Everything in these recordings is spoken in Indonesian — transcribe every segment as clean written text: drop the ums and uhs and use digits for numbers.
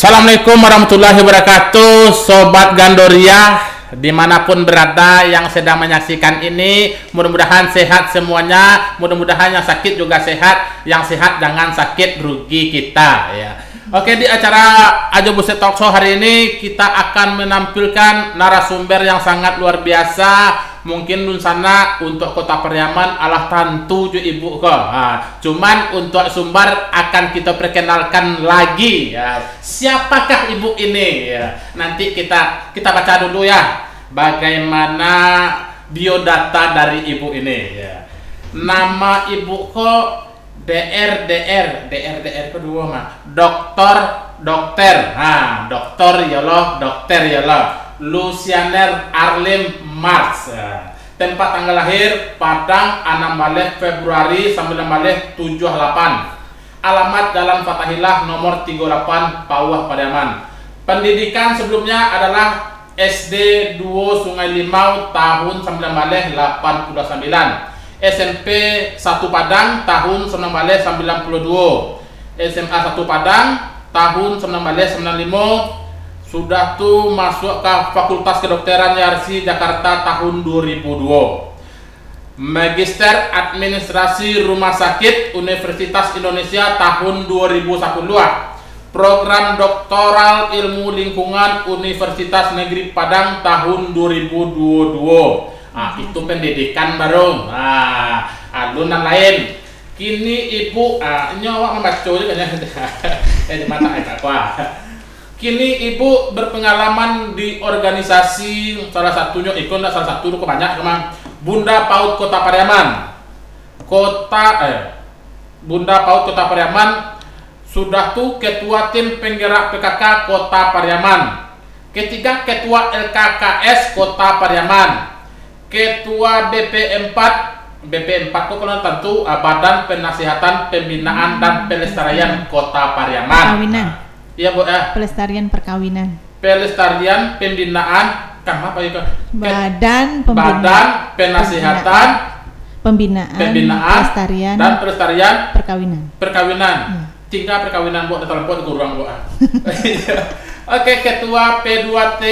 Assalamualaikum warahmatullahi wabarakatuh, Sobat Gandoria dimanapun berada yang sedang menyaksikan ini. Mudah-mudahan sehat semuanya, mudah-mudahan yang sakit juga sehat, yang sehat jangan sakit, rugi kita ya. Oke, di acara Ajo Buset Talk Show hari ini kita akan menampilkan narasumber yang sangat luar biasa. Mungkin dun sana untuk Kota Pariaman alah tantu ju ibu ko. Cuman untuk sumber akan kita perkenalkan lagi ya. Siapakah ibu ini ya? Nanti kita baca dulu ya. Bagaimana biodata dari ibu ini ya. Nama ibu ko DR kedua mah dokter ya Lucianer Arlim Mars. Tempat tanggal lahir Padang 16 Februari 1978. Alamat Jalan Fatahillah nomor 38 Pauah Pariaman. Pendidikan sebelumnya adalah SD 2 Sungai Limau tahun 1989, SMP 1 Padang tahun 1992, SMA 1 Padang tahun 1995. Sudah tuh masuk ke Fakultas Kedokteran Yarsi Jakarta tahun 2002. Magister Administrasi Rumah Sakit Universitas Indonesia tahun 2010. Program Doktoral Ilmu Lingkungan Universitas Negeri Padang tahun 2022. Itu pendidikan baru. Alunan lain. Kini ibu nyawa membaca di mata aku. Kini ibu berpengalaman di organisasi salah satunya ikon salah satu banyak teman Bunda PAUD Kota Pariaman. Bunda PAUD Kota Pariaman sudah tuh ketua tim penggerak PKK Kota Pariaman. Ketiga ketua LKKS Kota Pariaman. Ketua BP4 itu kan tentu Badan Penasihatan Pembinaan dan Pelestarian Kota Pariaman. Iya Bu, Pelestarian Perkawinan. Pelestarian Pembinaan, apa itu? Badan Penasihatan Pembinaan Pelestarian dan Pelestarian Perkawinan. Ya. Tinggal perkawinan Bu, telepon kurang Bu. Oke, Ketua P2T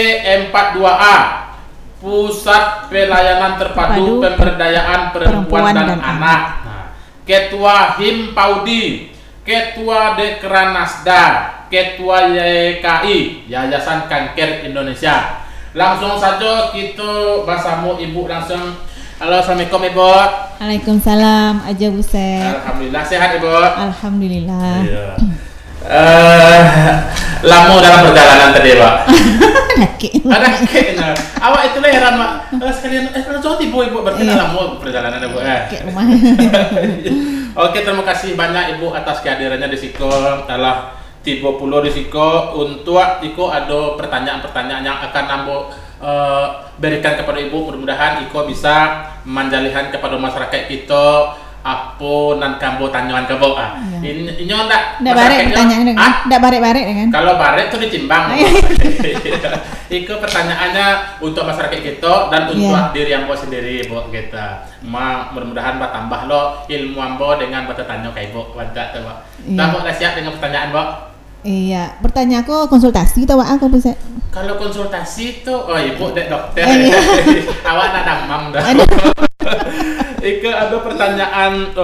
42A Pusat Pelayanan Terpadu Pemberdayaan Perempuan dan Anak. Ketua HIM Paudi, Ketua Dekranasda, Ketua YKI Yayasan Kanker Indonesia. Langsung saja kita bahasamu ibu langsung. Halo, assalamualaikum ibu. Waalaikumsalam Aja Buset. Alhamdulillah sehat ibu. Alhamdulillah. Iya. Lama dalam perjalanan tadi pak. Ada kayaknya. Awak itu heran mak. Sekalian langsung ibu berarti lama perjalanan ibu. Rumah. Oke, terima kasih banyak ibu atas kehadirannya di Siko. Telah 30 di Siko untuk Iko ada pertanyaan-pertanyaan yang akan Ambo berikan kepada ibu. Mudah-mudahan Iko bisa menjalihan kepada masyarakat kita apa nan kambo tanyaan ke bawah. Ini ndak barek pertanyaan dengan ndak barek-barek dengan. Kalau barek itu ditimbang. Iko pertanyaannya untuk masyarakat kita dan untuk diri Ambo sendiri Bu kita. Mudah-mudahan tambah lo ilmu Ambo dengan bertanya ke ibu. Wadah tuh Pak. Kamu udah siap dengan pertanyaan Bu? Iya, pertanyaan aku konsultasi atau aku bisa? Kalau konsultasi itu, ibu dek dokter. Awak nak damang dah. Ika ada pertanyaan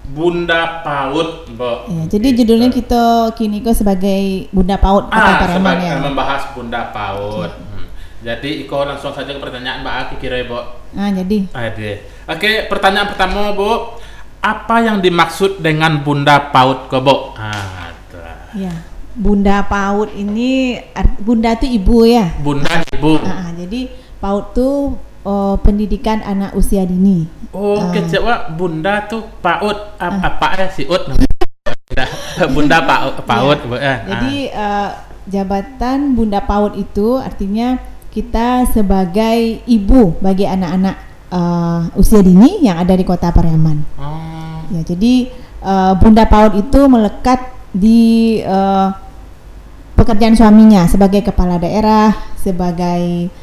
Bunda PAUD, Bu. Ya, jadi judulnya kita kini sebagai Bunda PAUD Kota Pariaman ya. Membahas Bunda PAUD. Jadi Iko langsung saja ke pertanyaan Mbak Aki kira Bu. Jadi. Oke, pertanyaan pertama Bu, apa yang dimaksud dengan Bunda PAUD ke Bu? Ya, Bunda PAUD ini Bunda itu ibu ya. Bunda ibu. Jadi PAUD tuh pendidikan anak usia dini. Kecewa Bunda tuh PAUD apa si ut? Bunda PAUD. Jadi jabatan Bunda PAUD itu artinya kita sebagai ibu bagi anak-anak usia dini yang ada di Kota Pariaman. Ya, jadi Bunda PAUD itu melekat di pekerjaan suaminya sebagai kepala daerah, sebagai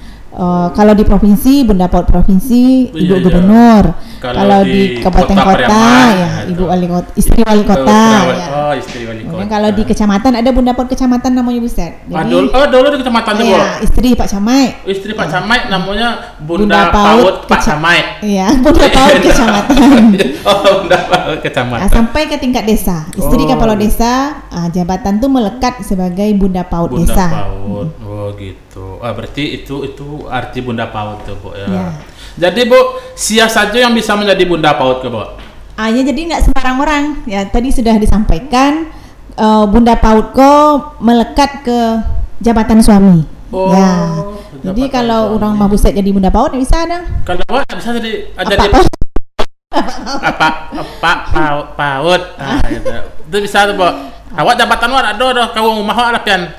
kalau di provinsi Bunda PAUD provinsi, ibu gubernur. Kalau di kabupaten kota ya ibu wali kota, istri wali kota. Ya. Oh, istri wali kota. Kemudian kalau di kecamatan ada bunda paut kecamatan namanya Bu Set. Dulu di kecamatan itu. Iya, istri Pak Camat. Istri Pak Camat namanya Bunda Paut Pak Camat. Iya, Bunda Paut kecamatan. Oh, Bunda Paut kecamatan. Sampai ke tingkat desa. Istri kepala desa, jabatan tuh melekat sebagai Bunda Paut Bunda desa. Paut. Oh, gitu. Berarti itu arti Bunda Paut tuh, Bu ya. Ya. Jadi Bu, siapa saja yang bisa menjadi Bunda Paut ke Bu? Ya jadi nggak sembarang orang. Ya tadi sudah disampaikan Bunda Paut kok melekat ke jabatan suami. Oh, ya. Jadi kalau orang mau buset jadi Bunda Paut ya bisa ada. Kalau bisa jadi paut. Gitu. Itu bisa tuh, Bu. Awak jabatan ada kau rumah awak kan.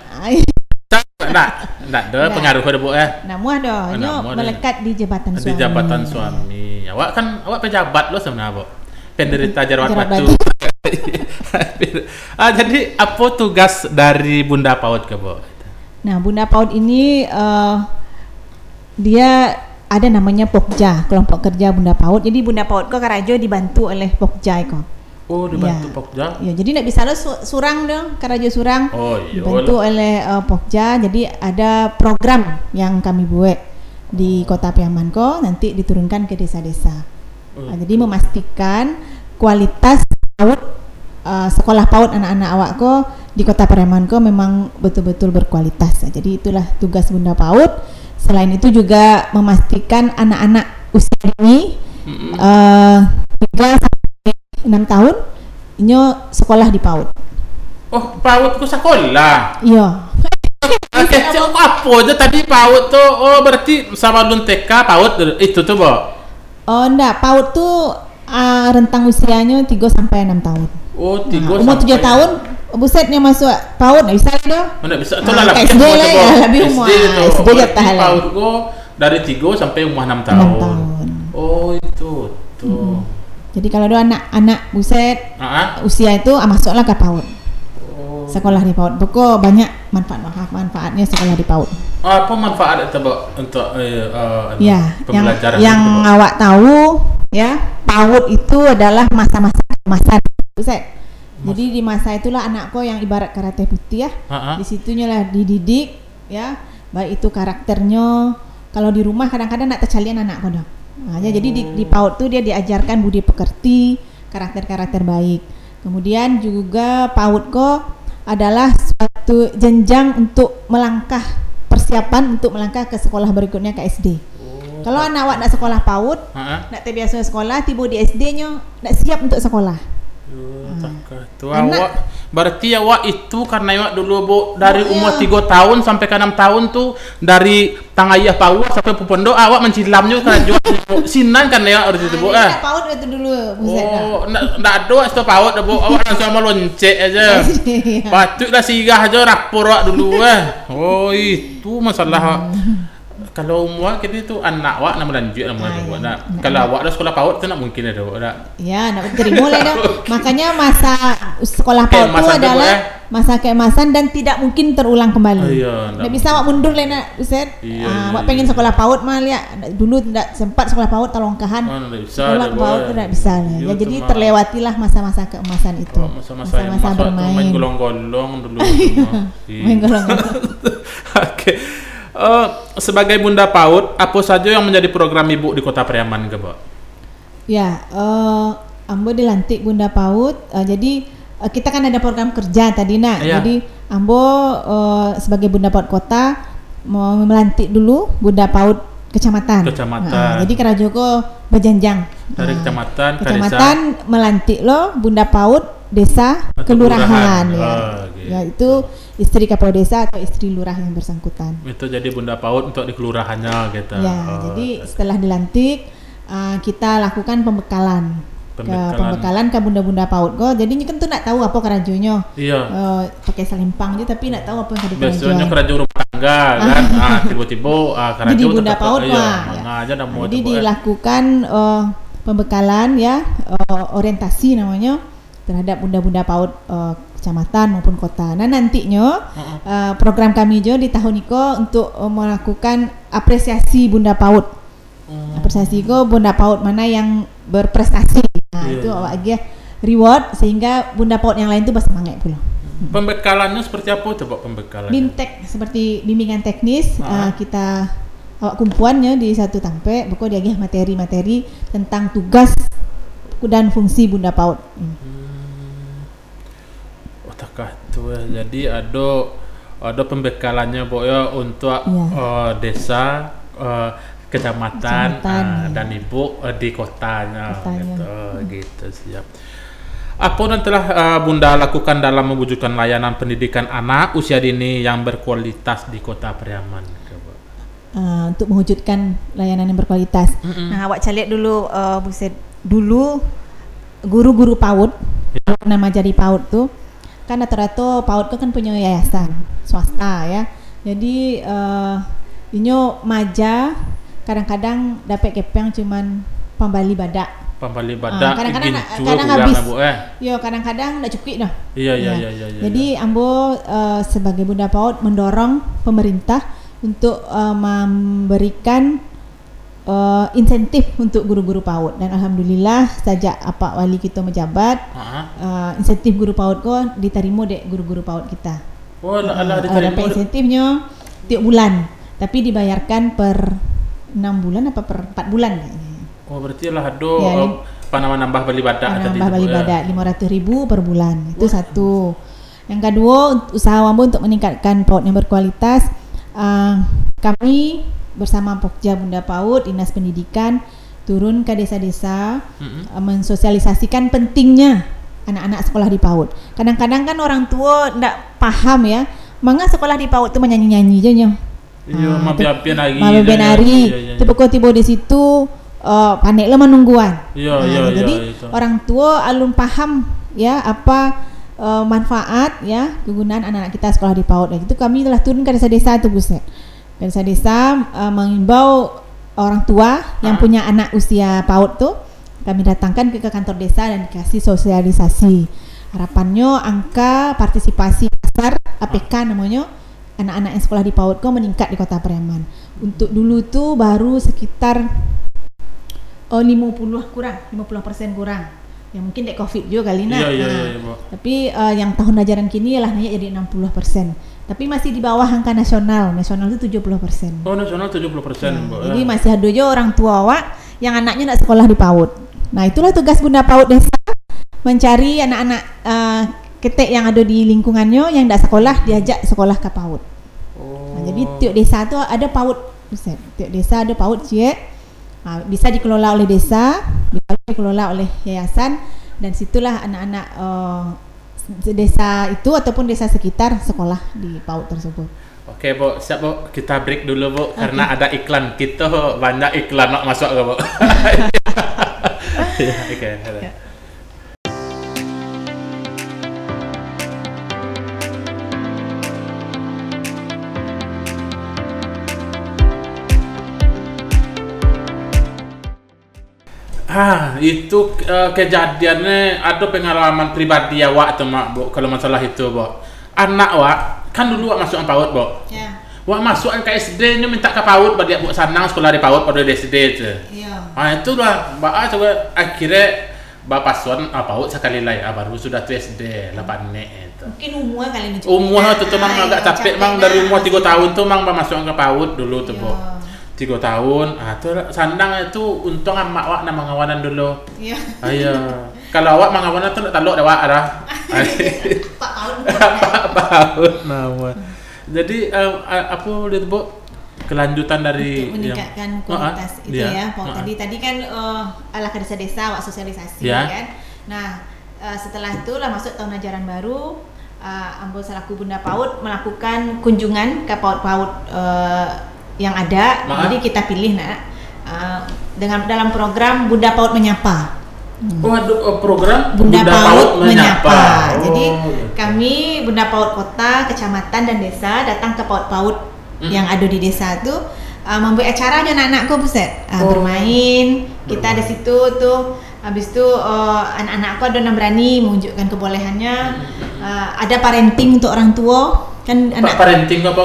Enggak ada pengaruh ada Bu ya. Namuah melekat di jabatan suami. Di jabatan suami. Awak pejabat lo sebenarnya, Bu. Penderita jerawat batu. Jadi apa tugas dari Bunda Paut ke Bu? Nah, Bunda Paut ini dia ada namanya Pokja, kelompok kerja Bunda Paut. Jadi Bunda Paut kok Karajo dibantu oleh Pokja kok. Oh, dibantu Pokja. Ya, jadi nggak bisa lo surang dong, Karajo surang. Oh, iya. Dibantu oleh Pokja. Jadi ada program yang kami buat di Kota Priamanko nanti diturunkan ke desa-desa. Jadi memastikan kualitas PAUD sekolah PAUD anak-anak awak ko di Kota Priamanko memang betul-betul berkualitas. Jadi itulah tugas Bunda Paut. Selain itu juga memastikan anak-anak usia dini 3 sampai 6 tahun inyo sekolah di PAUD. Oh, PAUD ku sekolah. Iya. Kecil apa aja tadi PAUD tuh? Oh, berarti sama belum TK PAUD itu tuh, Bu. Oh, enggak, PAUD tuh rentang usianya 3 sampai 6 tahun. Oh, 3 umur 7 tahun busetnya masuk PAUD enggak bisa dong. Enggak bisa. Itu lah SD lah ya, lebih umur. SD jatah lah. PAUD go dari 3 sampai umur 6 tahun. 6 tahun. Oh, itu tuh. Jadi kalau ada anak-anak buset usia itu masuklah ke PAUD. Sekolah di PAUD. Pokok banyak manfaatnya sekolah di PAUD. Apa manfaat itu, Bu, untuk pembelajaran? Yang awak tahu ya, PAUD itu adalah masa-masa keemasan. Buset. Jadi di masa itulah anakku yang ibarat karate putih ya. Di situnya lah dididik ya, baik itu karakternya. Kalau di rumah kadang-kadang nak tercalian anakku dong. Jadi di PAUD tuh dia diajarkan budi pekerti, karakter-karakter baik. Kemudian juga PAUD kok adalah suatu jenjang untuk persiapan untuk melangkah ke sekolah berikutnya ke SD. Kalau anak awak nak sekolah PAUD, nak terbiasa sekolah, tiba di SD-nya nak siap untuk sekolah. Awak berarti awak itu karena awak dulu, Bu, dari umur 3 tahun sampai ke 6 tahun tuh dari tangayah PAUD sampai pupondok awak mencilamnya kan jual sinan kan ya harus itu, Bu. PAUD itu dulu buset. Oh, enggak ada itu PAUD, Bu. Awak langsung mau loncek aja. Patutlah singgah aja rapor awak dulu Oh, itu masalah. Kalau umur kita itu anak awak nak melanjut namanya. Kalau awak dah sekolah PAUD tu nak mungkin ada awak dah. Ya, nak terima lah dah. Makanya masa sekolah PAUD itu adalah masa keemasan dan tidak mungkin terulang kembali. Tak bisa awak mundur lah nak Ustaz. Awak pengen sekolah PAUD mah lihat dulu tidak sempat sekolah PAUD Talongkahan. Sekolah PAUD tu tak bisa lah. Ya, jadi terlewatilah masa-masa keemasan itu. Masa-masa bermain. Main golong-golong dulu. Main golong-golong. Okey. Sebagai Bunda Paut, apa saja yang menjadi program Ibu di Kota Priaman ke, Bu? Ya, Ambo dilantik Bunda Paut. Jadi kita kan ada program kerja tadi nak. Jadi Ambo sebagai Bunda Paut Kota mau melantik dulu Bunda Paut Kecamatan. Jadi Kerajoko berjenjang. Dari kecamatan ke kecamatan desa. Melantik lo Bunda Paut desa kelurahan ya itu istri kepala desa atau istri lurah yang bersangkutan. Itu jadi Bunda Paut untuk di kelurahannya gitu. Ya, jadi setelah dilantik kita lakukan pembekalan ke bunda-bunda PAUD kok. Jadi kan tuh nak tahu apa kerajonya. Pakai salimpang aja tapi nak tahu apa yang ada kerajo. Biasanya kerajo rumah tangga kan. Tiba-tiba kerajo jadi Bunda PAUD Jadi dilakukan pembekalan ya, orientasi namanya terhadap bunda-bunda PAUD kecamatan maupun kota. Nah nantinya program kami juga di tahun ini untuk melakukan apresiasi Bunda PAUD Prestasi itu bunda PAUD mana yang berprestasi. Nah, itu awak lagi reward sehingga bunda PAUD yang lain tuh bersemangat pula. Pembekalannya seperti apa tuh, Pak, pembekalannya? BIMTEK seperti bimbingan teknis, kita awak kumpulannya di satu tampe, pokoknya dia materi-materi tentang tugas dan fungsi bunda PAUD. Otakah tuh ya. Jadi ada pembekalannya Bo ya untuk desa, kecamatan, dan ibu di kotanya. Gitu siap. Apa yang telah Bunda lakukan dalam mewujudkan layanan pendidikan anak usia dini yang berkualitas di Kota Pariaman? Untuk mewujudkan layanan yang berkualitas. Nah, awak cari dulu, dulu guru-guru PAUD, nama jadi PAUD tuh, kan rata-rata PAUD tuh kan punya yayasan swasta ya. Jadi inyo maja kadang-kadang dapat kepeng cuman pembali badak. Kadang-kadang habis. Kadang-kadang enggak cukup dah. Iya. Jadi ambo sebagai bunda PAUD mendorong pemerintah untuk memberikan insentif untuk guru-guru PAUD, dan alhamdulillah sejak Pak Wali kita menjabat, insentif guru PAUD kok diterima dek guru-guru PAUD kita. Dapat insentifnya tiap bulan, tapi dibayarkan per 6 bulan apa per 4 bulan kayaknya. Berarti lah nambah bali badak tadi. Nambah bali badak 500.000 per bulan. Itu satu. Yang kedua, usaha Wambo untuk meningkatkan PAUD yang berkualitas. Kami bersama Pokja Bunda PAUD, Dinas Pendidikan turun ke desa-desa, mensosialisasikan pentingnya anak-anak sekolah di PAUD. Kadang-kadang kan orang tua tidak paham ya, mangga sekolah di PAUD itu menyanyi-nyanyi aja nya. Mabianari. Tiba-tiba tiba di situ panik lah menungguan. Jadi orang tua alun paham ya apa manfaat ya kegunaan anak-anak kita sekolah di PAUD. Nah, itu kami telah turun ke desa-desa tuh Buset. Desa-desa mengimbau orang tua yang punya anak usia PAUD tuh kami datangkan ke kantor desa dan dikasih sosialisasi. Harapannya angka partisipasi pasar APK namanya anak-anak yang sekolah di PAUD kok meningkat di Kota Pariaman. Untuk dulu tuh baru sekitar 50% kurang. Ya mungkin dek Covid juga kali tapi yang tahun ajaran kini lah naik jadi 60%. Tapi masih di bawah angka nasional. Nasional itu 70%. Nasional 70%. Jadi masih ada aja orang tua awak yang anaknya nak sekolah di PAUD. Nah, itulah tugas Bunda PAUD desa, mencari anak-anak ketek yang ada di lingkungannya yang tidak sekolah diajak sekolah ke PAUD. Nah, jadi tiap desa tu ada PAUD. Tiap desa ada PAUD bisa dikelola oleh desa, bisa dikelola oleh yayasan, dan situlah anak-anak desa itu ataupun desa sekitar sekolah di PAUD tersebut. Oke, Bu, siap Bu, kita break dulu Bu, karena ada iklan. Kita banyak iklan nak masuk ke Bu. Oke. Itu kejadiannya ada pengalaman pribadi awak tuh Mak, Bu, kalau masalah itu, Bu. Anak awak kan dulu awak masuk ke PAUD, Bu. Ya. Awak masuk ke SD-nya minta ke PAUD bagi Bu senang sekolah di PAUD pada SD itu. Iya. Itulah Mbak coba akhirnya Bapak Son PAUD sekali lagi baru sudah tuh SD 8 itu. Mungkin umur kali ini. Umur tuh Mang agak capek Mang dari umur 3 tahun tuh Mang masuk ke PAUD dulu tuh, Bu. 3 tahun, tuh sandang itu untung emak awak nama ngawanan dulu. Iya. Ayo. Kalau awak mangawanan tuh taluk awak ada. Pak PAUD nama. Jadi apa lihat Bu kelanjutan dari untuk meningkatkan kualitas itu ya. Tadi kan ala ke desa-desa awak sosialisasi kan. Nah, setelah itu lah masuk tahun ajaran baru, Ambo selaku Bunda PAUD melakukan kunjungan ke PAUD-PAUD yang ada. Jadi kita pilih dengan dalam program Bunda PAUD Menyapa. Program Bunda PAUD Menyapa. Jadi kami Bunda PAUD Kota, Kecamatan dan Desa datang ke PAUD-PAUD yang ada di desa tuh membuat acara aja anak-anakku Buset. Bermain. Kita di situ tuh. Habis itu anak-anakku ada yang berani menunjukkan kebolehannya. Ada parenting untuk orang tua. Kan anak parenting apa?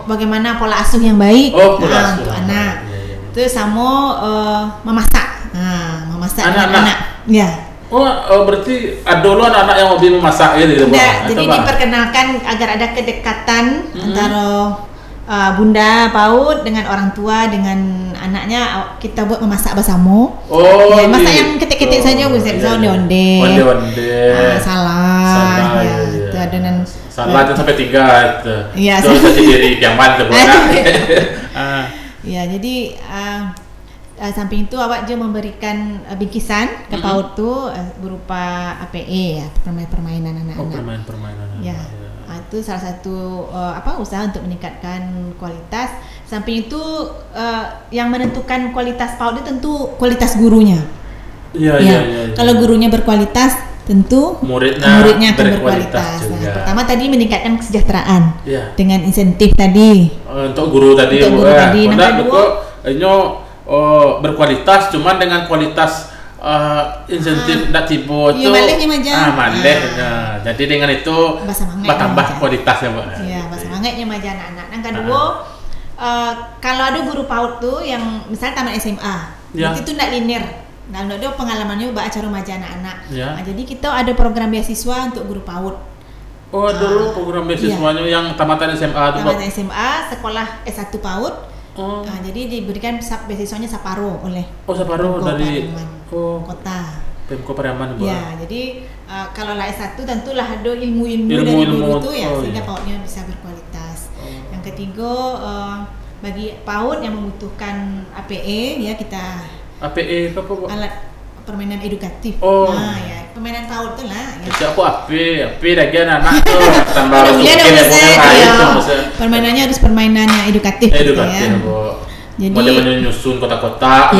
Bagaimana pola asuh yang baik untuk anak. Itu sama memasak. Memasak anak-anak. Ya. Berarti ada dulu anak-anak yang hobi memasak gitu. Jadi diperkenalkan agar ada kedekatan antara bunda PAUD dengan orang tua dengan anaknya. Kita buat memasak bersama. Masak yang ketik-ketik saja, bisa onde-onde. Salah. Itu adonan salah itu sampai 3 itu. Iya. Itu sendiri kiaman tuh. Ya, jadi samping itu awak juga memberikan bingkisan ke PAUD tuh berupa APE ya, permainan anak-anak. Permainan. Ya. Itu salah satu usaha untuk meningkatkan kualitas. Samping itu yang menentukan kualitas PAUD itu tentu kualitas gurunya. Iya. Kalau gurunya berkualitas, tentu muridnya akan berkualitas. Nah, pertama tadi meningkatkan kesejahteraan dengan insentif tadi. Untuk guru tadi. Yang kedua, berkualitas, cuman dengan kualitas insentif tidak tiba itu jadi dengan itu bertambah kualitasnya Mbak. Iya, semangatnya maja anak-anak. Yang kedua, kalau ada guru PAUD tuh yang misalnya tamat SMA, itu tidak linear. Nah, ada pengalamannya buat acara maja anak-anak. Nah, jadi kita ada program beasiswa untuk guru PAUD. Dulu program beasiswanya yang tamatan SMA itu. Tamatan SMA, sekolah S1 PAUD. Jadi diberikan beasiswanya separuh oleh separuh dari kota Pemko Pariaman. Ya, jadi kalau lah S1 tentulah ada ilmu-ilmu dari guru itu sehingga PAUD-nya bisa berkualitas. Yang ketiga, bagi PAUD yang membutuhkan APE ya kita APE apa Bu? Alat permainan edukatif. Permainan PAUD itu lah. Ya. Aku APE lagi anak tuh tambah permainannya harus permainan yang edukatif. Bu. Jadi menyusun kotak-kotak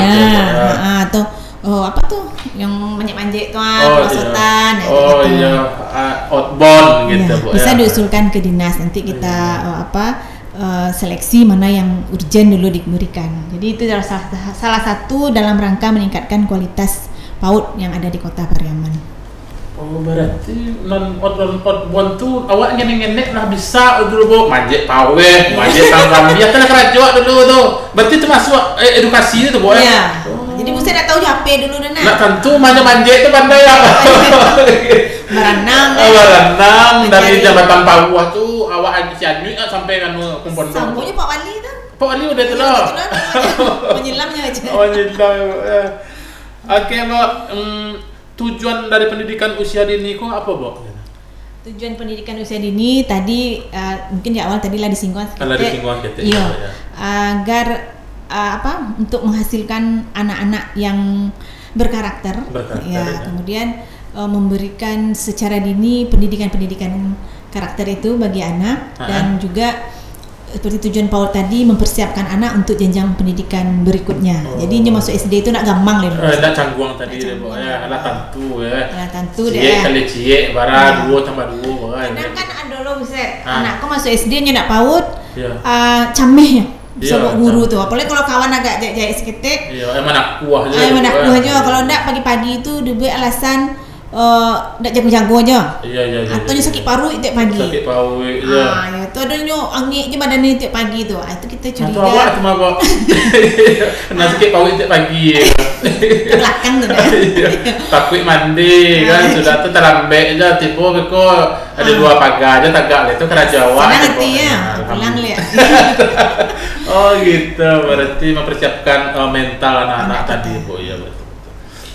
atau apa tuh yang manjek-manjek tuh perosotan outbound gitu Bu. Bisa diusulkan ke dinas, nanti kita seleksi mana yang urgent dulu diberikan. Jadi itu salah satu dalam rangka meningkatkan kualitas PAUD yang ada di Kota Pariaman. Berarti outbound tuh awak ngenek lah bisa dulu Bu, manjek paweh, manjek tanggal biar kan kerajaan dulu tuh. Berarti itu masuk edukasi itu Bu ya. Jadi saya tidak tahu HP dulu dan nah tentu manjek itu pandai ya. Berenang dari jabatan Papua tuh awak cianyu sampai kan kumpul. Sambonya Pak Wali tuh. Pak Wali udah tuh. Menyelamnya aja. Oke, Mbak. Tujuan dari pendidikan usia dini kok apa, Bu? Tujuan pendidikan usia dini tadi mungkin di awal tadi lah disinggung. Iya. Agar untuk menghasilkan anak-anak yang berkarakter. Ya. Kemudian memberikan secara dini pendidikan karakter itu bagi anak dan juga seperti tujuan PAUD tadi mempersiapkan anak untuk jenjang pendidikan berikutnya. Jadi dia masuk SD itu nak gampang lho. Nak cangguang tadi deh, alat tantu ya. Alat tantu deh. Cie kali cie bara 2 tambah 2 Kadang kan ada lo Buset. Anakku masuk SD nya nak PAUD. Camehnya. Sama guru tuh. Apalagi kalau kawan agak jahit seketik. Iya, emang kuah aja. Kalau enggak pagi-pagi itu dia alasan ndak jago-jago aja. Iya. Atau sakit paru tiap pagi. Sakit paru iya. Ya itu adanya angin je badan tiap pagi tu. Itu kita curiga. Atau awak cuma bawa kena sakit paru tiap pagi. Belakang tu dah. Takut mandi kan sudah tu terlambat aja tipu beko ada 2 pagar aja tagak itu kerajaan. Nanti ya. Pulang lihat. Gitu berarti mempersiapkan mental anak-anak tadi Bu ya betul.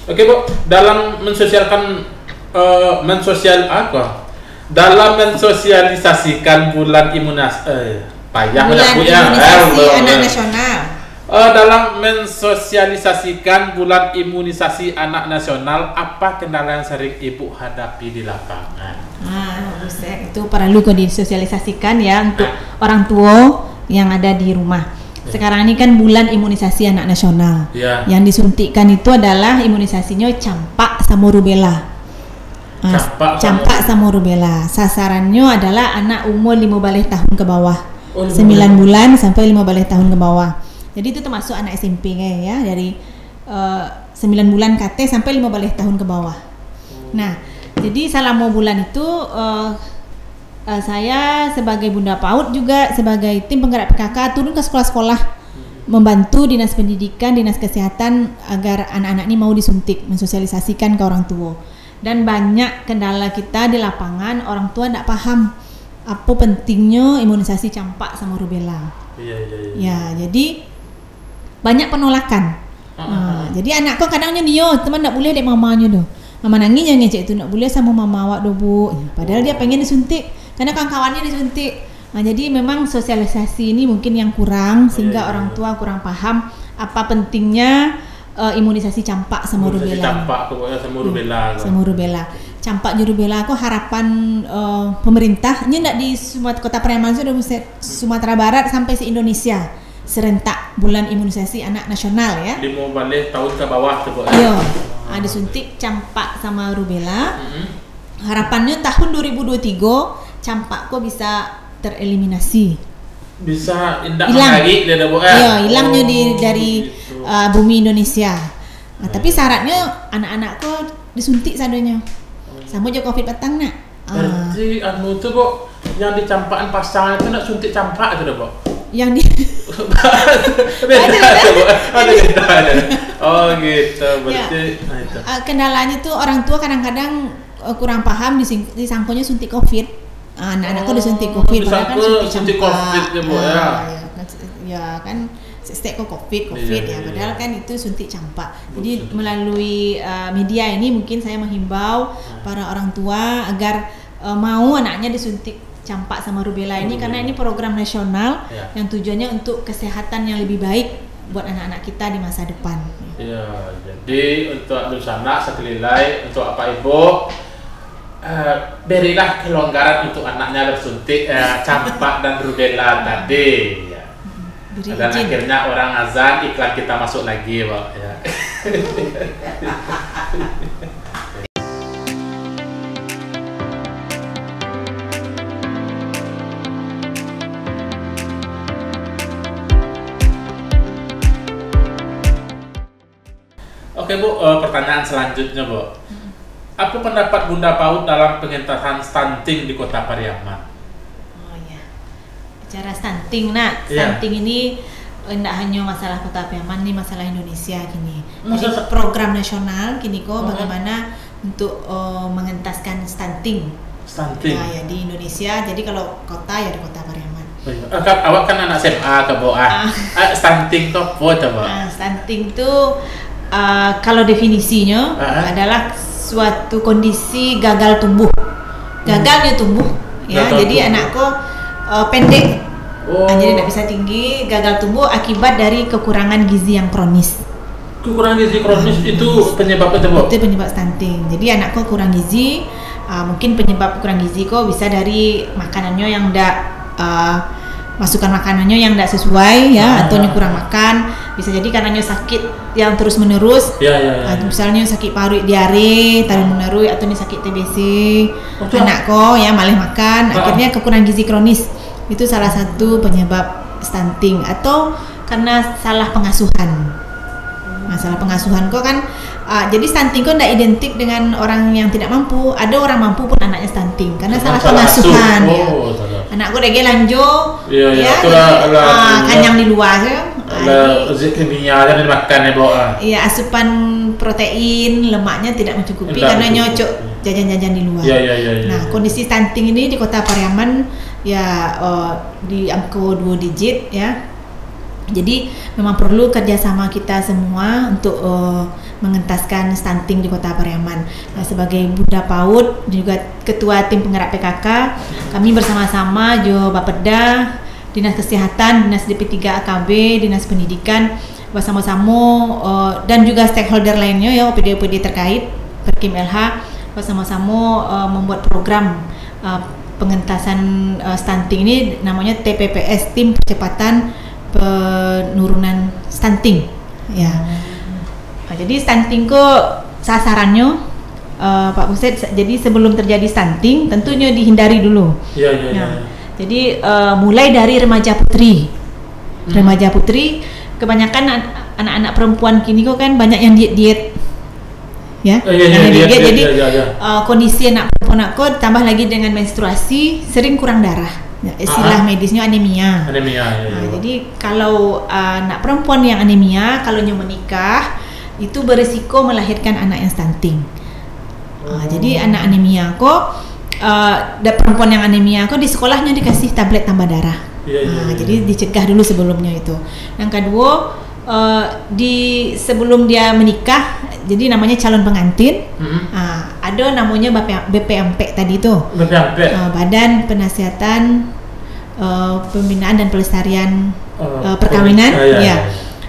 Oke Bu, dalam mensosialisasikan bulan imunisasi anak nasional. Dalam mensosialisasikan bulan imunisasi anak nasional, apa kendala yang sering Ibu hadapi di lapangan? Itu perlu disosialisasikan ya untuk orang tua yang ada di rumah. Sekarang ini kan bulan imunisasi anak nasional. Yang disuntikkan itu adalah imunisasinya campak sama rubella. Campak sama rubella. Sasarannya adalah anak umur 15 tahun ke bawah. 9 bulan sampai 15 tahun ke bawah. Jadi itu termasuk anak SMP ya, dari 9 bulan KT sampai 15 tahun ke bawah. Nah, jadi selama bulan itu saya sebagai Bunda PAUD juga sebagai tim penggerak PKK turun ke sekolah-sekolah membantu dinas pendidikan, dinas kesehatan agar anak-anak ini mau disuntik, mensosialisasikan ke orang tua. Dan banyak kendala kita di lapangan, orang tua tidak paham apa pentingnya imunisasi campak sama rubella. Ya, jadi banyak penolakan. Jadi anakku kadangnya dia teman tidak boleh dek mamanya doh. Mama nangisnya ngecek itu nak boleh sama mama awak doh bu. Padahal dia pengen disuntik karena kawan-kawannya disuntik. Jadi memang sosialisasi ini mungkin yang kurang sehingga orang tua kurang paham apa pentingnya imunisasi campak sama rubella. Campak pokoknya sama rubella. Campak rubella aku harapan pemerintah ini tidak di Kota Pariaman sudah Sumatera Barat sampai se-Indonesia serentak bulan imunisasi anak nasional ya. 5 balik tahun ke bawah tuh. Iya. Disuntik campak sama rubella. Harapannya tahun 2023 campak kok bisa tereliminasi. Bisa hilang lagi dia Bu. Iya, hilangnya dari gitu. Bumi Indonesia. Tapi syaratnya anak-anakku disuntik sadanya. Sama aja Covid petang nak. Berarti anu tuh Bu, yang dicampakan pasangan itu nak suntik campak itu Bu. Yang di beda. Oh gitu, berarti itu. Kendalanya tuh orang tua kadang-kadang kurang paham disangkonya suntik Covid. Anak-anakku disuntik Covid, padahal kan suntik Covid ya Bu ya. Ya kan stek Covid ya, padahal kan itu suntik campak. Jadi melalui media ini mungkin saya menghimbau para orang tua agar mau anaknya disuntik campak sama rubella ini karena ini program nasional yang tujuannya untuk kesehatan yang lebih baik buat anak-anak kita di masa depan. Iya, jadi untuk Nusana sekelilai untuk apa Ibu berilah kelonggaran untuk anaknya bersuntik campak dan rubella tadi ya. Dan akhirnya orang azan iklan kita masuk lagi Pak ya. Oke Bu, pertanyaan selanjutnya Bu. Apa pendapat Bunda Paud dalam pengentasan stunting di Kota Pariaman? Oh ya, bicara stunting nak, stunting ini tidak hanya masalah Kota Pariaman, ini masalah Indonesia gini. Jadi program nasional gini kok bagaimana untuk mengentaskan stunting. Ya di Indonesia. Jadi kalau kota ya di Kota Pariaman. Awak kan anak SMA ke Bu. Stunting itu apa coba? Stunting itu kalau definisinya adalah suatu kondisi gagal tumbuh, gagalnya tumbuh, ya. Jadi anakku pendek, jadi tidak bisa tinggi, gagal tumbuh akibat dari kekurangan gizi yang kronis. Kekurangan gizi kronis itu penyebab itu Bu? Itu penyebab stunting. Jadi anakku kurang gizi, mungkin penyebab kurang gizi kok bisa dari makanannya yang tidak masukan makanannya yang tidak sesuai ya, atau kurang makan. Bisa jadi karenanya sakit yang terus menerus, misalnya sakit paru diare terus menerus, atau nih sakit TBC anakku ya malah makan, akhirnya kekurangan gizi kronis. Itu salah satu penyebab stunting. Atau karena salah pengasuhan. Masalah pengasuhan kok kan jadi stunting kok tidak identik dengan orang yang tidak mampu. Ada orang mampu pun anaknya stunting karena salah pengasuhan ya. Anakku dege lanjut kanyang di luar ya. Kimia dan makan ya Bu. Iya, asupan protein, lemaknya tidak mencukupi karena nyocok jajan-jajan di luar. Nah, kondisi stunting ini di Kota Pariaman ya di angka 2 digit ya. Jadi memang perlu kerjasama kita semua untuk mengentaskan stunting di Kota Pariaman. Nah, sebagai Bunda Paud juga Ketua Tim Penggerak PKK, kami bersama-sama Jo Bapeda, Dinas Kesehatan, Dinas DP3 AKB, Dinas Pendidikan bersama-sama dan juga stakeholder lainnya ya, OPD-OPD terkait, Perkim LH bersama-sama membuat program pengentasan stunting ini namanya TPPS, Tim Percepatan Penurunan Stunting ya. Jadi stunting kok sasarannya Pak Buset, jadi sebelum terjadi stunting tentunya dihindari dulu. Jadi mulai dari remaja putri. Remaja putri kebanyakan anak-anak perempuan kini kok kan banyak yang diet ya. Jadi kondisi anak perempuan aku tambah lagi dengan menstruasi sering kurang darah. Istilah medisnya anemia. Anemia. Jadi kalau anak perempuan yang anemia, kalau menikah itu berisiko melahirkan anak yang stunting. Jadi anak anemia kok, perempuan yang anemia kok di sekolahnya dikasih tablet tambah darah. Jadi dicegah dulu sebelumnya itu. Yang kedua, sebelum dia menikah, jadi namanya calon pengantin. Ada namanya BPMP tadi itu. Badan Penasihat Pembinaan dan Pelestarian Perkawinan.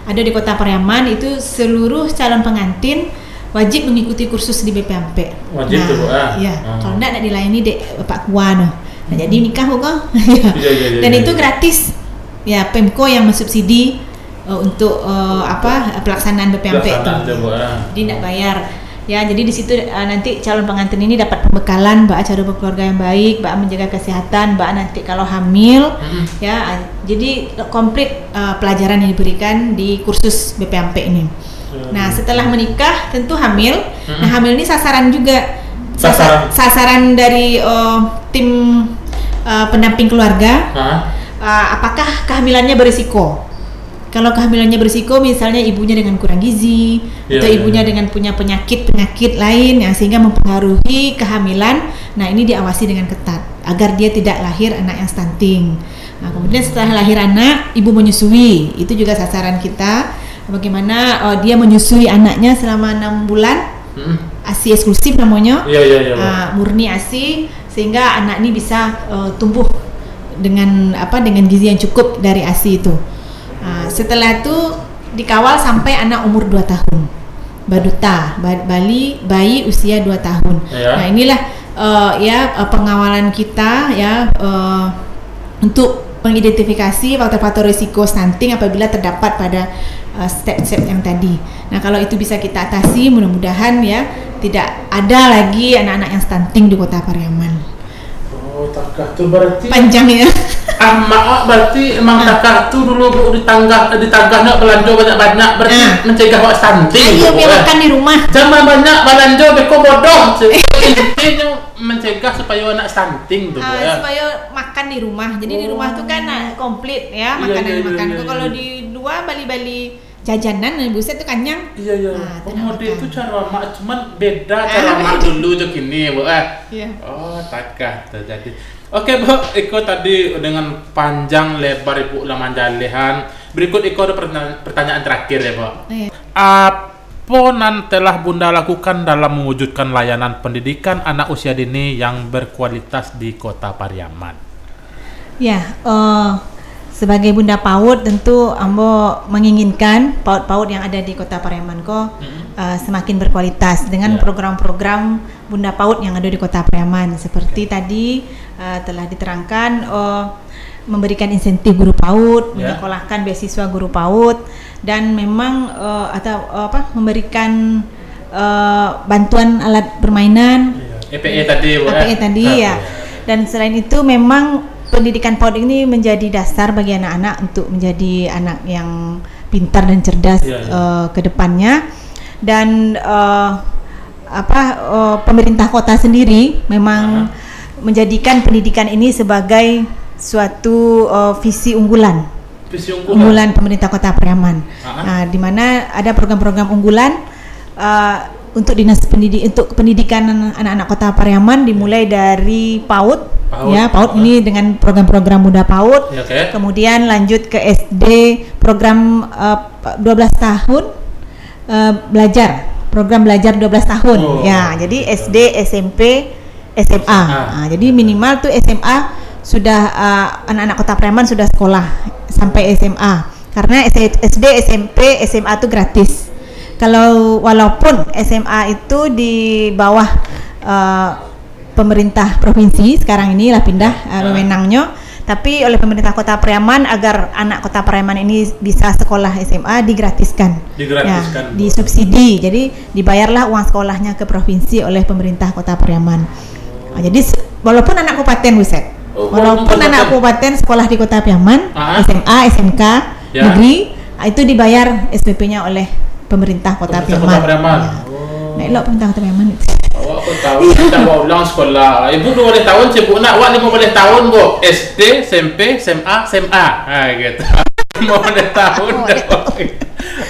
Ada di Kota Pariaman, itu seluruh calon pengantin wajib mengikuti kursus di BPMP. Wajib tuh, Kalau enggak dilayani dek Pak Kuan. Jadi nikah kok. Dan itu gratis. Ya, Pemko yang mensubsidi untuk pelaksanaan BPMP itu. Jadi enggak bayar. Ya, jadi di situ nanti calon pengantin ini dapat pembekalan cara berkeluarga yang baik, menjaga kesehatan, nanti kalau hamil, ya. Jadi komplit pelajaran yang diberikan di kursus BPMP ini. Nah, setelah menikah tentu hamil. Nah, hamil ini sasaran juga. Sasaran dari tim pendamping keluarga. Apakah kehamilannya berisiko? Kalau kehamilannya berisiko, misalnya ibunya dengan kurang gizi, atau ibunya dengan punya penyakit lain yang sehingga mempengaruhi kehamilan, nah ini diawasi dengan ketat agar dia tidak lahir anak yang stunting. Nah, kemudian setelah lahir anak, ibu menyusui, itu juga sasaran kita. Bagaimana dia menyusui anaknya selama 6 bulan, ASI eksklusif namanya, murni ASI, sehingga anak ini bisa tumbuh dengan gizi yang cukup dari ASI itu. Setelah itu dikawal sampai anak umur 2 tahun, baduta, bayi usia 2 tahun. Nah, inilah pengawalan kita untuk mengidentifikasi faktor-faktor risiko stunting apabila terdapat pada step-step yang tadi. Nah, kalau itu bisa kita atasi, mudah-mudahan tidak ada lagi anak-anak yang stunting di Kota Pariaman. Takah tuh berarti panjang ya. Berarti emang takah tuh dulu di tangga nak belanja banyak-banyak, berarti mencegah wak stunting. Ayo biar makan di rumah. Jangan banyak belanja beko bodoh. Intinya mencegah supaya anak stunting tuh. Supaya makan di rumah. Jadi di rumah tuh kan komplit ya makanan. Kalau di luar bali-bali jajanan, buset tuh kenyang. Mode itu cara mak, cuman beda cara mak dulu tuh gini, Bu. Takah terjadi. Oke, Bu, Iko tadi dengan panjang lebar Ibu ulah menjalihan. Berikut Iko ada pertanyaan terakhir ya, Bu. Apa yang telah Bunda lakukan dalam mewujudkan layanan pendidikan anak usia dini yang berkualitas di Kota Pariaman? Sebagai Bunda PAUD tentu ambo menginginkan PAUD-PAUD yang ada di Kota Pariaman semakin berkualitas dengan program-program Bunda PAUD yang ada di Kota Pariaman. Seperti tadi telah diterangkan, memberikan insentif guru PAUD, menyekolahkan beasiswa guru PAUD, dan memang memberikan bantuan alat permainan EPE tadi, Dan selain itu memang pendidikan PAUD ini menjadi dasar bagi anak-anak untuk menjadi anak yang pintar dan cerdas ke depannya. Dan pemerintah kota sendiri memang menjadikan pendidikan ini sebagai suatu visi unggulan pemerintah Kota Pariaman. Di mana ada program-program unggulan untuk pendidikan anak-anak Kota Pariaman, dimulai dari PAUD. PAUD ini dengan program-program Bunda PAUD. Kemudian lanjut ke SD, program 12 tahun belajar, program belajar 12 tahun. Jadi SD, SMP, SMA. Jadi minimal tuh SMA sudah anak-anak Kota Pariaman sudah sekolah sampai SMA. Karena SD, SMP, SMA itu gratis. Walaupun SMA itu di bawah pemerintah provinsi, sekarang ini lah pindah wewenangnya, tapi oleh pemerintah Kota Pariaman agar anak Kota Pariaman ini bisa sekolah SMA digratiskan. Disubsidi. Jadi dibayarlah uang sekolahnya ke provinsi oleh pemerintah Kota Pariaman. Jadi walaupun anak kabupaten anak kabupaten sekolah di Kota Pariaman, SMA, SMK, negeri, itu dibayar SPP-nya oleh pemerintah Kota Pariaman. Nak elok perintah Kota Pariaman itu. Awak pun tahu kita bawa ulang sekolah. Ibu 12 tahun, ibu nak awak 15 tahun, Bu. SD, SMP, SMA, SMA. gitu. 15 tahun dah.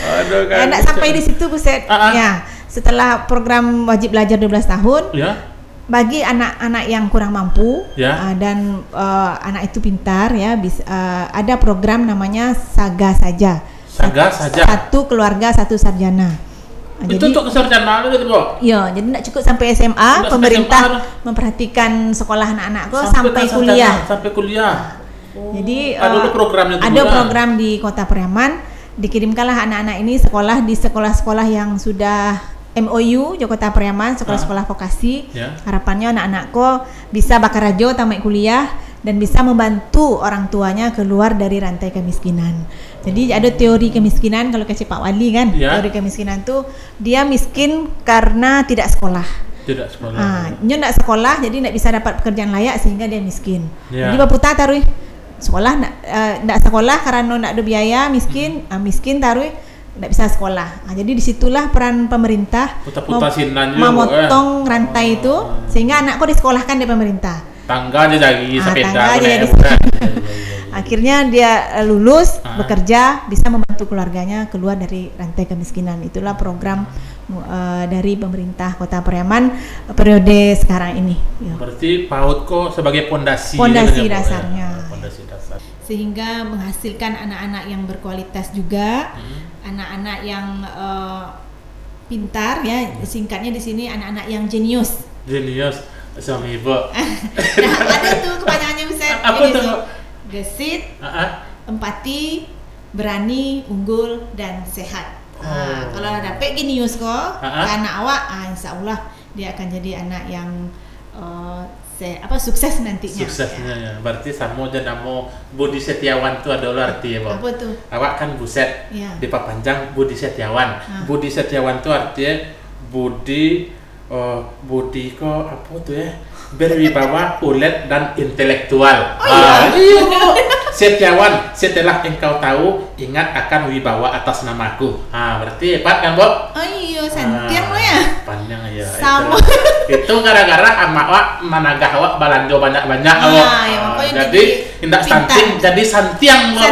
Aduh kan. Nak sampai di situ Buset. Ya, setelah program wajib belajar 12 tahun. Ya. Bagi anak-anak yang kurang mampu dan anak itu pintar ya, ada program namanya Saga Saja. Saga Saja. Satu keluarga satu sarjana. Itu jadi, untuk sarjana gitu, Bu? Iya, jadi tidak cukup sampai SMA, pemerintah memperhatikan sekolah anak-anakku sampai kuliah. Sampai kuliah. Jadi ada programnya ada program di Kota Pariaman, dikirimkanlah anak-anak ini sekolah di sekolah-sekolah yang sudah MOU Kota Pariaman, sekolah-sekolah vokasi. Harapannya anak-anakku bisa bakar rajo tamat kuliah dan bisa membantu orang tuanya keluar dari rantai kemiskinan. Jadi ada teori kemiskinan, kalau kasih Pak Wali kan, teori kemiskinan tuh dia miskin karena tidak sekolah. Tidak sekolah. Dia tidak sekolah, jadi tidak bisa dapat pekerjaan layak sehingga dia miskin. Jadi baputa taruh sekolah tidak sekolah karena tidak ada biaya, miskin taruh tidak bisa sekolah. Jadi disitulah peran pemerintah memotong rantai itu sehingga anakku disekolahkan di pemerintah. Tangga aja jadi sepeda. Akhirnya dia lulus, bekerja, bisa membantu keluarganya keluar dari rantai kemiskinan. Itulah program dari pemerintah Kota Pariaman periode sekarang ini. Berarti PAUD kok sebagai pondasi dasarnya. Pondasi dasar. Sehingga menghasilkan anak-anak yang berkualitas juga, anak-anak yang pintar ya, singkatnya di sini anak-anak yang jenius. Jenius. Suami ibu. Nah, ada tuh kepanjangannya Ustaz. Apa tuh? Gesit, empati, berani, unggul, dan sehat. Kalau dapet genius kok, anak awak, insya Allah dia akan jadi anak yang sukses nantinya. Suksesnya ya. Berarti sama aja namo Budi Setiawan itu adalah arti ya, Bu. Apa tuh? Awak kan Buset. Di Papanjang Budi Setiawan. Budi Setiawan itu artinya Budi kok apa tuh ya, berwibawa, ulet dan intelektual. Iya, Bu. Setiawan, setelah engkau tahu, ingat akan wibawa atas namaku. Berarti hebat kan, Bu? Iya, santian lo ya. Panjang ya. Sama. Itu gara-gara ama awak managah awak balanjo banyak-banyak awak. Jadi indak stunting jadi santiang, Bu.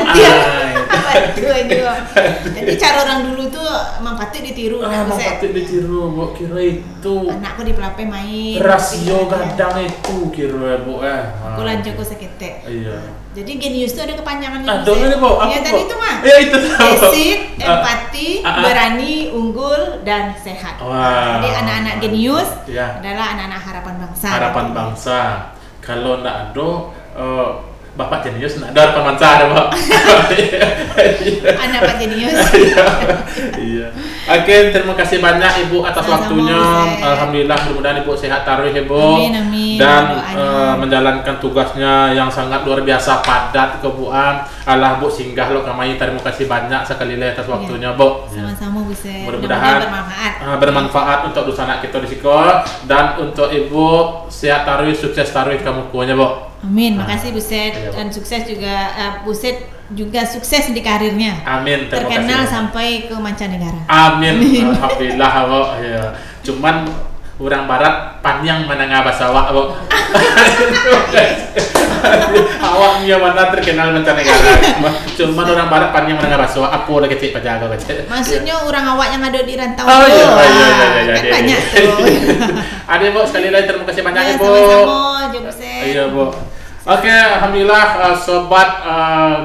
Jadi cara orang dulu tuh patut ditiru. Patut ditiru, Bu. Kira itu anakku di pelape main rasio gadang itu kira, Bu. Aku lanjut seketek. Iya. Jadi genius itu ada kepanjangannya. Bu. Ya tadi itu mah. Ya itu tahu. Gesit, empati, berani, unggul, dan sehat. Jadi anak-anak genius adalah anak-anak harapan bangsa. Harapan bangsa. Kalau ndak ada Bapak Jenius nak ada pemancar, Pak. Anak Pak Jenius. Iya. Oke, terima kasih banyak Ibu atas waktunya. Alhamdulillah, mudah-mudahan Ibu sehat taruh, Ibu. Amin. Dan menjalankan tugasnya yang sangat luar biasa padat kebuan. Allah Bu singgah lo kamai, terima kasih banyak sekali lagi atas waktunya, Bu. Sama-sama Bu. Mudah-mudahan bermanfaat untuk dosa anak kita di sekolah dan untuk Ibu sehat taruh, sukses taruh kamu kuanya, Bu. Amin, makasih Buset dan sukses juga Buset juga sukses di karirnya. Amin. Terkenal sampai ke mancanegara. Amin. Alhamdulillah, Bu. Ya. Cuman orang barat panjang menengah bahasa awak, Bu. Awaknya mana terkenal mancanegara. Cuman orang barat panjang menengah bahasa awak. Apa udah kecil penjaga kecil. Maksudnya orang awak yang ada di rantau. Iya. Kan banyak tuh. Ada, Bu, sekali lagi terima kasih banyak, Bu. Sama-sama, Jo Buset. Iya, Bu. Oke, alhamdulillah Sobat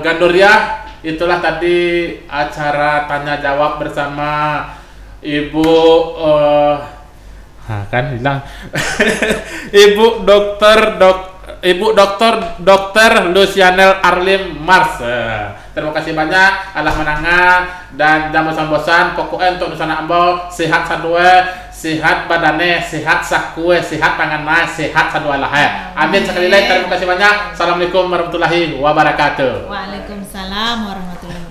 Gandoria, itulah tadi acara tanya jawab bersama Ibu kan hilang. Ibu Dokter Lucianel Arlim Mars. Terima kasih banyak, Allah menangah dan jangan bosan-bosan. Pokoknya untuk nusana ambo sehat sadue, sehat badannya, sehat sakue, sehat tangannya, sehat sadua lah. Amin sekali lagi. Terima kasih banyak. Assalamualaikum warahmatullahi wabarakatuh. Waalaikumsalam warahmatullahi wabarakatuh.